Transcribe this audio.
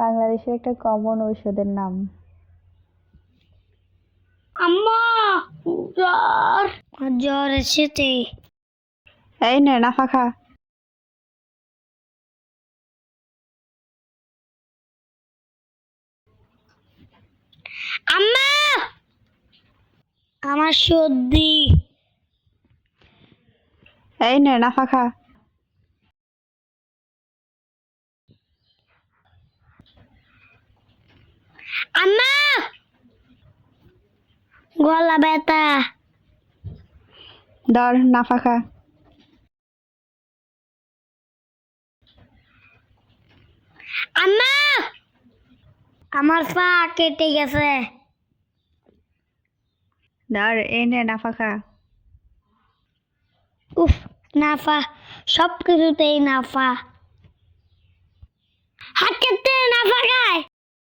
বাংলাদেশের একটা কমন ঔষধের নাম। আম্মা, জ্বর জ্বর এসেছে। এই নে নাফা খা। আম্মা, আমার সর্দি। এই নে নাফা খা। আম্মা, গলা ব্যথা। ধর নাফা খা। আম্মা, আমার পা কেটে গেছে। ধর এই নে নাফা খা। উফ, নাফা, সব কিছুতেই নাফা। হাত কাটতে নাফা